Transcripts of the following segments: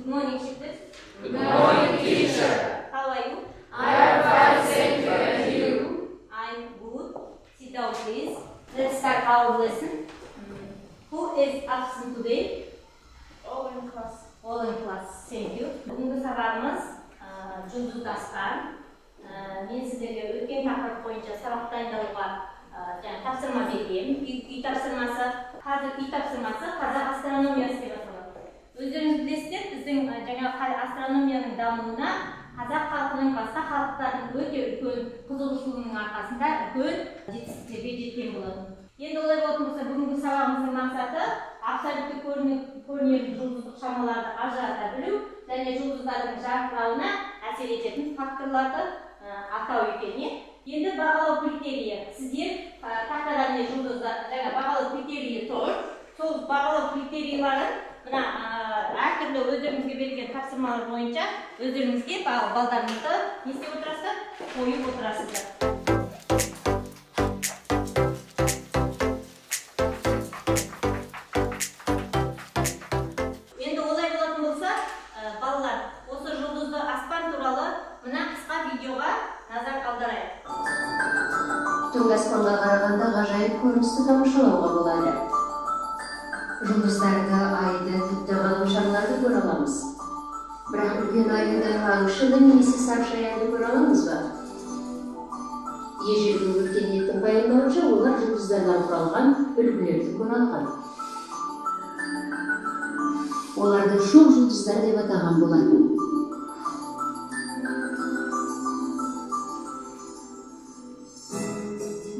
Good morning, students. Good morning, teacher. How are you? I am fine, thank you. And you? I'm good. Sit down, please. Let's start our lesson. Who is absent today? All in class. All in class. Thank you. Бүгінгі сабағымыз жұлдызды аспан. Мен сіздерге өткен тақырып бойынша сабақ дайындалуға тапсырма берген. Үй тапсырмасы, қазір үй тапсырмасы қазақ астрономиясы деп аталады. Өздеріңіз білесіздер, біздің жаңа астрономияның дамуына қазақ халқының басқа халықтардың өте үлкен қызығушылығының арқасында үлкен жетістіктерге жеткен болады. Енді олай болатын болса, бүгінгі сабағымыздың мақсаты абсолютті көрінетін жұлдыздық шамаларды ажырата білу және жұлдыздардың жарқырауына әсер ететін факторларды атау екен. Енді бағалау критерийі. Сіздер тақтадан жаңа бағалау критерийі тұр. Сол бағалау критерийларын мына әртүрлі өздеріңізге берілген тапсырмалар бойынша өздеріңізге балдарыңызды не істеп отырасыздар? Қойып отырасыздар. Енді олай болатын болса, балалар, осы жұлдызды аспан туралы мына қысқа видеоға назар аударайық. Түнгі аспанға қарағанда ғажайып көріністі тамашалауға болады. Жұлдыздарды, айды, тіпті ғаламшарларды көре аламыз. Бірақ үлкен айды, аңшыны немесе саршаянды көре аламыз ба? Ежелгі өркениеттің баяндауынша олар жұлдыздардан құралған үлгілерді көре алған. Оларды шоқ жұлдыздар деп атаған болатын.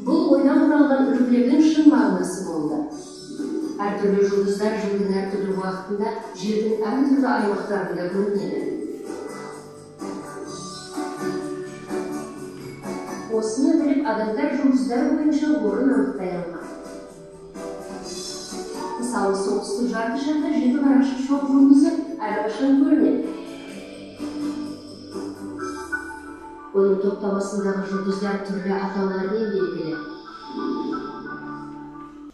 Бұл ойдан құралған үлгілердің шын мағынасы болды. Әртүрлі жұлдыздар жылдың әртүрлі уақытында жердің әртүрлі аймақтарында көрінеді. Осыны біліп, адамдар жұлдыздар бойынша орын анықтай алған. Мысалы, солтүстік жарты шарда жеті қарақшы шоқ жұлдызы әрқашан көрінеді. Оның топтамасындағы жұлдыздар түрлі атаулармен белгілі.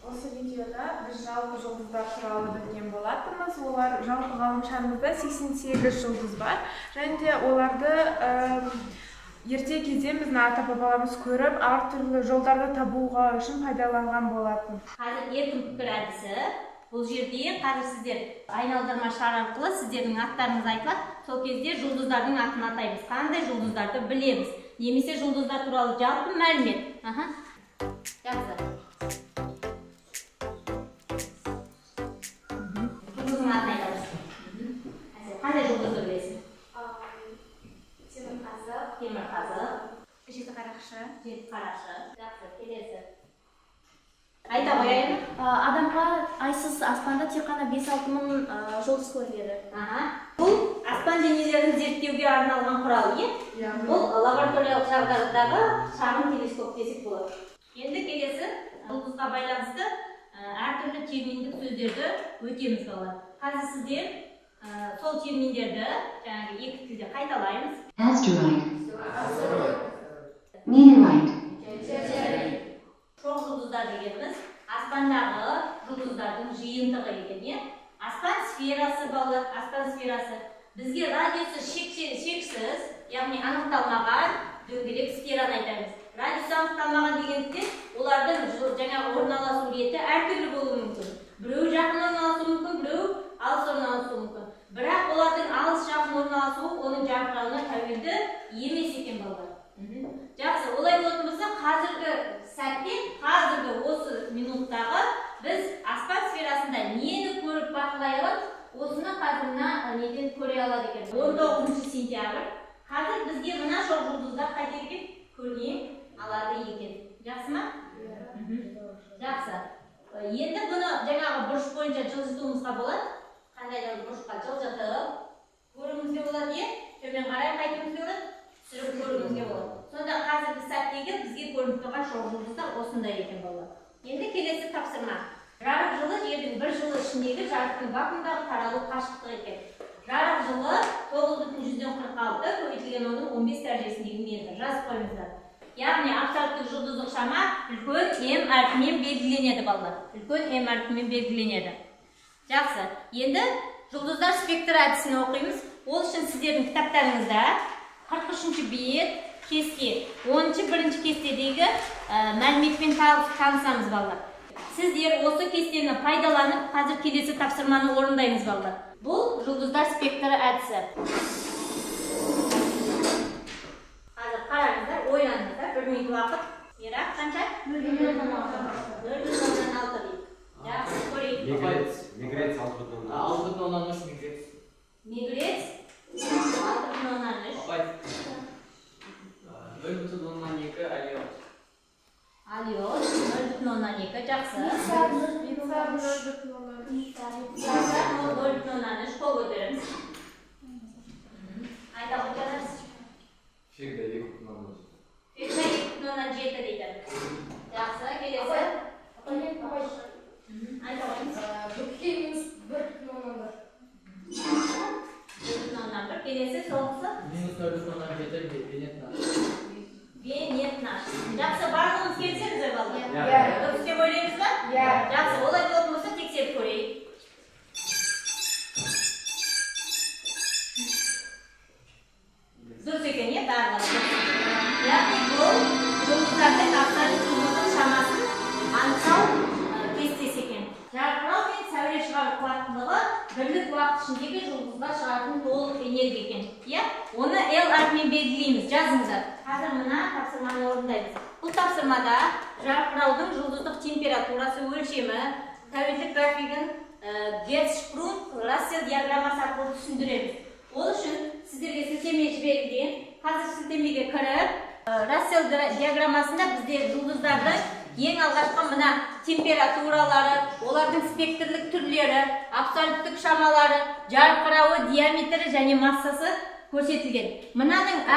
Осы видеода біз жалпы жұлдыздар туралы білген болатынбыз. Олар жалпы ғаламшарымызда 88 жұлдыз бар. Және де оларды ерте кезде біздің ата-бабаларымыз көріп, әртүрлі жолдарды табуға үшін пайдаланған болатын. Қазір еркін пікір әдісі. Бұл жерде қазір сіздер айналдырма шар арқылы сіздердің аттарыңыз айтылады. Сол кезде жұлдыздардың атын атаймыз. Қандай жұлдыздарды білеміз. Немесе жұлдыздар туралы жалпы мәлімет. Жақсы. Жұлдыздың атын айтамыз. Қандай жұлдызды білесің? Темірқазық. Жеті қарақшы. Жақсы, келесі. Айта қояйын. Адамға айсыз аспанда тек қана 5-6 мың жұлдыз көрінеді. Бұл аспан денелерін зерттеуге арналған құрал. Бұл лабораториялық жағдайдағы шағын телескоп десек болады. Енді келесі жұлдызға байланысты әртүрлі терминдік сөздерді өтеміз болады. Қазір сіздер сол терминдерді екі тілде қайталаймыз. Asteroid, meteorite, Шоқ жұлдыздар дегеніміз аспандағы жұлдыздардың жиынтығы екен. Аспан сферасы балалар, аспан сферасы. Бізге радиусы шексіз, яғни анықталмаған дөңгелек сфераны айтамыз. Радиусы анықталмаған дегендіктен олардың жаңағы орналасу реті әртүрлі болуы мүмкін. Біреу жақын орналасуы мүмкін, біреу алыс орналасуы мүмкін. Бірақ олардың алыс жақын орналасуы оның жарқырауына тәуелді емес екен балалар. Жақсы, олай болатын болса, қазіргі сәтте, қазіргі осы минуттағы біз аспан сферасында нені көріп бақылай аламыз, осыны қазірна неден көре алады екен. 19 сентябрь. Қазір бізге мына шоқ жұлдыздар қайтер екен? Көріне алады екен. Жақсы ма? Жақсы. Енді бұны жаңағы бұрыш бойынша жылжытуымызға болады. Қандай да бұрышқа жылжытып көруімізге болады, төмен қарай қайтуымызге болады, түсіріп көруімізге болады. Сонда қазіргі сәттегі бізге көрініп тұрған шоқ жұлдыздар осындай екен балалар. Енді келесі тапсырма. Жарық жылы жердің бір жылы ішіндегі жарықтың вакуумдағы таралу қашықтығы екен. Жарық жылы 9,46 көбейтілген оның 15 дәрежесіндегі метр. Жазып қойыңыздар. Яғни абсолюттік жұлдыздық шама үлкен М әрпімен белгіленеді балалар. Үлкен М әрпімен белгіленеді. Жақсы. Енді жұлдыздар спектрі әдісін оқимыз. Ол үшін сіздердің кітаптарыңызда 43-ші бет, кесте, 10-1-ші кестедегі мәліметпен танысамыз балалар. Сіздер осы кестені пайдаланып, қазір келесі тапсырманы орындаймыз балалар. Бұл жұлдыздар спектрі әдісі. Қазір қараңыздар, ойланыңыздар, 1 минут уақыт. Мира, қанша? 0,06 дейді. Жақсы, көрейік. Мегрец 6,3 мегрец. Мегрец 6,3. Апай. 0,2 алиот. Алиот 0,2. Жақсы. Қол көтереміз. Айта қойыңыз. Фигда 2,0. Фигда 2,7 дейді. Жақсы, келесі. Айта қойыңыз. Бүкке минус 1,1. Келесі соғысы. Минус 0,7 Венетнаш. Венетнаш. Жақсы, барлығымыз келісеміз балалар? Иә. Дұрыс деп ойлаймыз ба? Иә. Жақсы, олай болатын болса тексеріп көрейік. Дұрыс екен, е, барлығы. Яғни бұл жұлдыздардың абсолюттік шамасын анықтау кестесі екен. Жарқырау мен сәуле шығару қуаттылығы бірлік уақыт ішіндегі жұлдызға шығатын толық энергия екен. Оны L әрпімен белгілейміз, жазыңыздар. Қазір мына тапсырманы орындаймыз. Бұл тапсырмада жарқыраудың жұлдыздық температурасы өлшемі, тәуелділік графигін Герцшпрунг Рассел диаграммасы арқылы түсіндіреміз. Ол үшін сіздерге сілтеме жіберілген. Қазір сілтемеге кіріп, Рассел диаграммасында бізде жұлдыздардың ең алғашқы мына температуралары, олардың спектрлік түрлері, абсолюттік шамалары, жарқырауы, диаметрі және массасы көрсетілген. Мынаның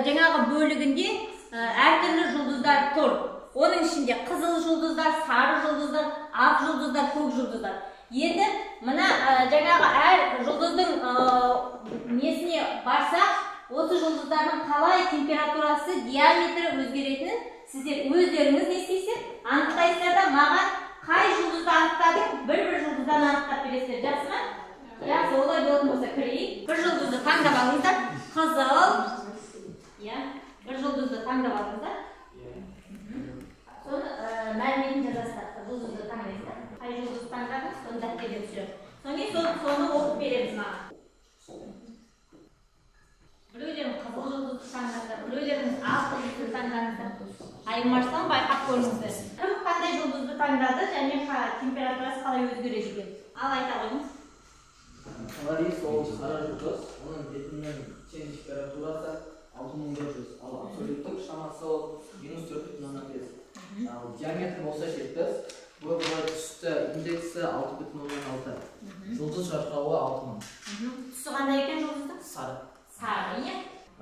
жаңағы бөлігінде әртүрлі жұлдыздар тұр. Оның ішінде қызыл жұлдыздар, сары жұлдыздар, ақ жұлдыздар, көк жұлдыздар. Енді мына жаңағы әр жұлдыздың несіне барсақ, осы жұлдыздардың қалай температурасы, диаметрі өзгеретінін сіздер өздеріңіз не істейсіздер? Анықтайсыздар да маған қай жұлдызды анықтадың, бір жұлдыздан анықтап бересіздер. Жақсы ма? Жақсы, олай болатын болса кірейік. Bir жұлдызды таңдап алыңыздар. Қызыл. Bir жұлдызды таңдап алыңыздар. Соны мәліметін жазасыздар. Жұлдызды таңдайсыздар. Қай жұлдызды таңдадыңыз, соны дәптерге түсіреміз. Соны оқып береміз маған. Біреулерің қызыл жұлдызды таңдаңыздар, біреулеріңіз ақ жұлдызды таңдаңыздар. Айырмашылығын байқап көріңіздер. Кім қандай жұлдызды таңдады және температурасы қалай өзгереді екен? Ал айта қойыңыз. Ларис ол қара жұлдыз, оның бетінің тең температурасы 6400, ал абсолюттік шамасы минус 4,5. Ал диаметр болса 7, бұл түсті индексі 6,6. Жұлдыз жарқырауы 6000. Түсі қандай екен жұлдызды? Сары. Сары, не?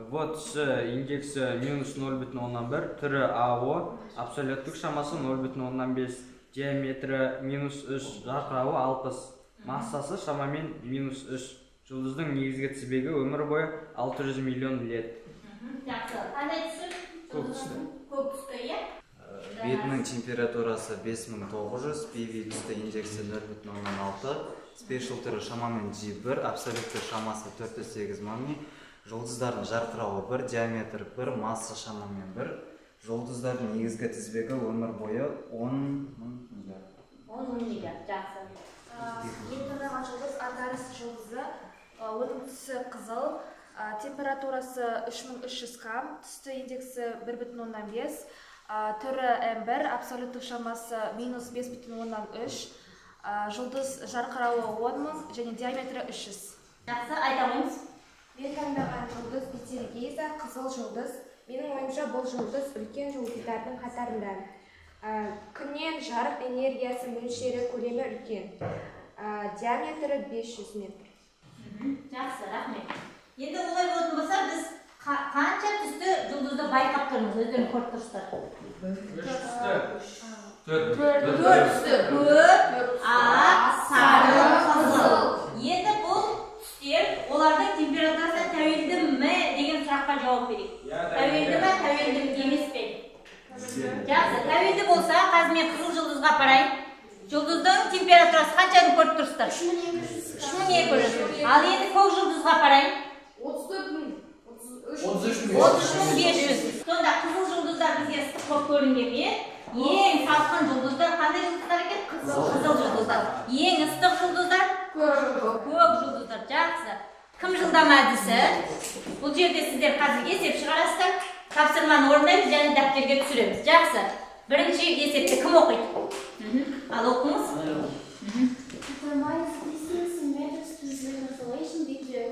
Вот индексі минус 0,1, түрі АО, абсолюттік шамасы 0,5, диаметрі минус 3, жарқырауы 60, массасы шамамен минус 3. Жұлдыздың негізгі тізбегі өмір бойы 600 миллион лет. Жақсы, қандай түсі? Көк түсті. Көк түсті, е? Бетінің температурасы 5900, PV түсті индексі 0,6, спешл түрі шамамен G1, абсолютті шамасы 408 мыңи, жұлдыздардың жарқырауы 1, диаметр 1, масса шамамен 1, жұлдыздардың негізгі тізбегі өмір бойы 10 мың миллиард. 10 мың миллиард, жақсы. Ең тараған жұлдыз Антарес жұлдызы, оның түсі қызыл, температурасы 3300 кам, түсті индексі 1,5, түрі М1, абсолюттік шамасы минус 5,3, жұлдыз жарқырауы 10 мың және диаметрі 300. Жақсы, айта қойыңыз. Мен таңдаған жұлдыз Бетельгейза, қызыл жұлдыз. Менің ойымша бұл жұлдыз үлкен жұлдыздардың қатарында. Күннен жарық энергиясы мөлшері көлемі үлкен. Диаметрі 500 метр. Жақсы, рахмет. Енді олай болатын болса, біз қанша түсті жұлдызды байқап тұрмыз, өздерің көріп тұрсыздар? 4 түсті. Көк, ақ, сары, қызыл. Енді бұл түстер, олардың температурасы тәуелді ме деген сұраққа жауап берейік. Тәуелді ме, тәуелді емес пе? Жақсы, тәуелді болса, қазір мен қызыл жұлдызға апарайын. Жұлдыздың температурасы қаншаны көріп тұрсыздар? 3200. Ал енді көк жұлдызға қарайын. 33.500. Сонда қызыл жұлдыздар бізге ыстық болып көрінген ме? Ең салқын жұлдыздар қандай жұлдыздар екен? Қызыл жұлдыздар. Ең ыстық жұлдыздар? Көк жұлдыздар. Жақсы. Кім жылдама әдісі? Бұл жерде сіздер қазір есеп шығарасыздар. Тапсырманы орындаймыз және дәптерге түсіреміз. Жақсы. Бірінші есепті кім оқиды? Ал оқыңыз. Determine the distance in meters to the constellation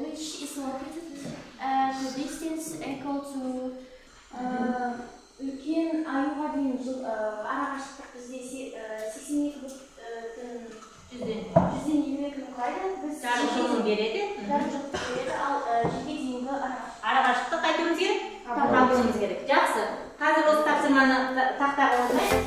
which is located the distance equal to үлкен аюға дейін арақашықтық бізде 82 күн құрайды. Жарым жылын береді. Ал жерге дейінгі арақашықтық қайтуымыз керек? Табуымыз керек. Жақсы. Қазір осы тапсырманы тақтаға орындайық.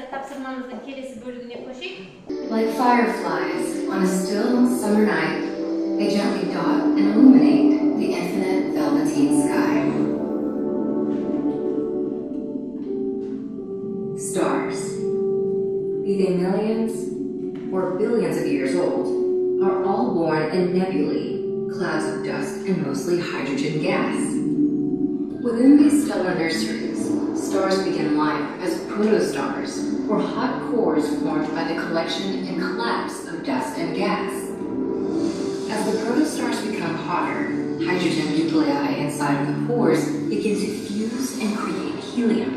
Тапсырмамыздың келесі бөлігіне көшейік. Like fireflies on a still summer night, they gently dot and illuminate the infinite velveteen sky. Stars, be they millions or billions of years old, are all born in nebulae, clouds of dust and mostly hydrogen gas. Within these stellar nurseries, stars begin life as protostars, or hot cores formed by the collection and collapse of dust and gas. As the protostars become hotter, hydrogen nuclei inside of the cores begin to fuse and create helium.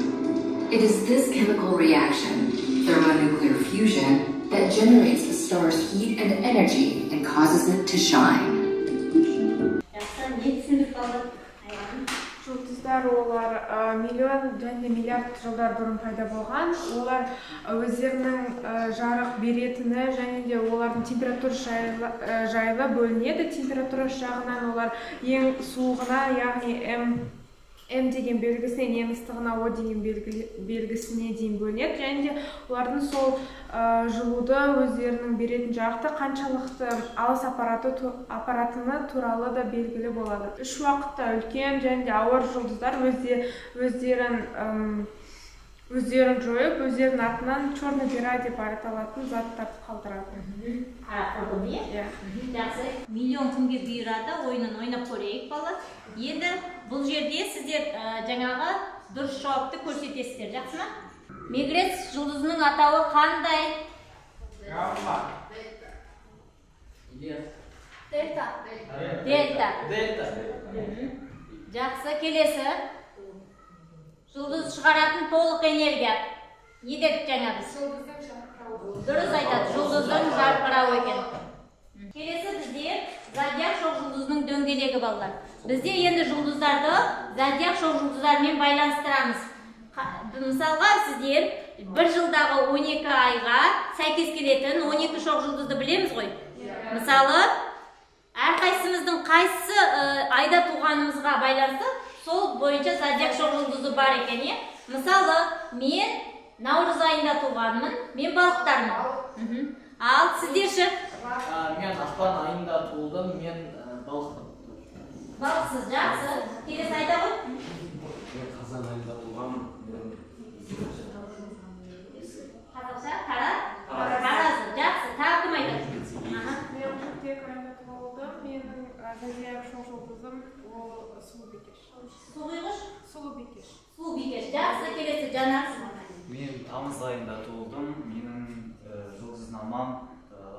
It is this chemical reaction, thermonuclear fusion, that generates the star's heat and energy and causes it to shine. Жұлдыздар олар миллион және миллиард жылдар бұрын пайда болған. Олар өздерінің жарық беретіні және де олардың температурасы жайлы бөлінеді. Температурасы жағынан олар ең суығына, яғни М деген белгісінен ең ыстығына О деген белгісіне дейін бөлінеді. Және де олардың сол жылуды өздерінің беретін жарықты қаншалықты алыс апаратыны туралы да белгілі болады. Үш уақытта үлкен және де ауыр жұлдыздар өздерін жойып, өздерінің артынан черный дыра деп аталатын заттарды қалдырады. Қарақұрдым, е? Жақсы. Миллион күнге бұйырады, ойынын ойнап көрейік, балалар. Енді бұл жерде сіздер жаңағы дұрыс жауапты көрсетесіздер, жақсы ма? Мегрец жұлдызының атауы қандай? Дельта. Жақсы, келесі. Жұлдыз шығаратын толық энергия. Не дедік жаңа біз? Дұрыс айтады, жұлдыздың жарқырауы екен. Келесі бізде зодиак шоқжұлдызының дөңгелегі балалар. Бізде енді жұлдыздарды зодиак шоқжұлдыздармен байланыстырамыз. Мысалға сіздер бір жылдағы 12 айға сәйкес келетін 12 шоқжұлдызды білеміз ғой. Мысалы, әрқайсымыздың қайсысы айда туғанымызға байланысты сол бойынша зодиак шоқжұлдызы бар екен, е? Мысалы, мен наурыз айында туғанмын, мен балықтармын. Ал сіздер ше? Мен ақпан айында туылдым, мен балықпын. Балықсыз, жақсы. Келесі айда ғой? Мен қазан айында туғанмын. Қазақша, таразы, жақсы. Тағы кім айтады? Мен қыркүйек айында туылдым, менің зодиак шоқжұлдызым ол сұлу бикеш. Сұлу бикеш, жақсы. Келесі Жанар. Мен тамыз айында туылдым, менің жұлдызнамам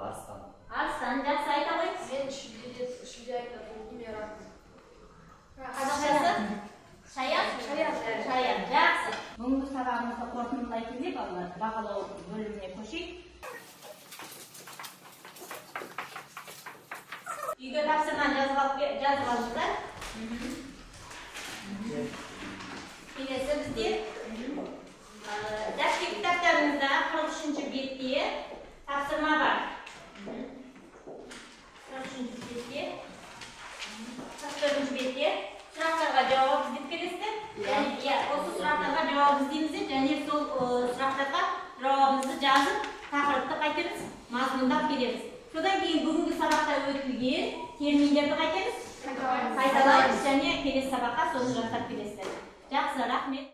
Арыстан. Арыстан, жақсы айта ғой. Мен шілде айында туылдым, Еран. Қазақшасы? Шаян, жақсы. Бүгінгі сабағымызды қорытындылай келе балалар, бағалау бөліміне көшейік. Үйге тапсырманы жазып алыңыздар. Келесі бізде дәптер кітаптарыңызда 43-ші бетте тапсырма бар. 43-ші бетте, 44-ші бетте сұрақтарға жауап іздеп келесіздер. Осы сұрақтарға жауап іздейміз және сол сұрақтарға жауабымызды жазып, тақырыпты қайтеміз, мазмұндап келеміз. Содан кейін бүгінгі сабақта өтілген терминдерді қайтеміз, қайталаймыз және келесі сабаққа соны жаттап келесіздер. Жақсы, рахмет.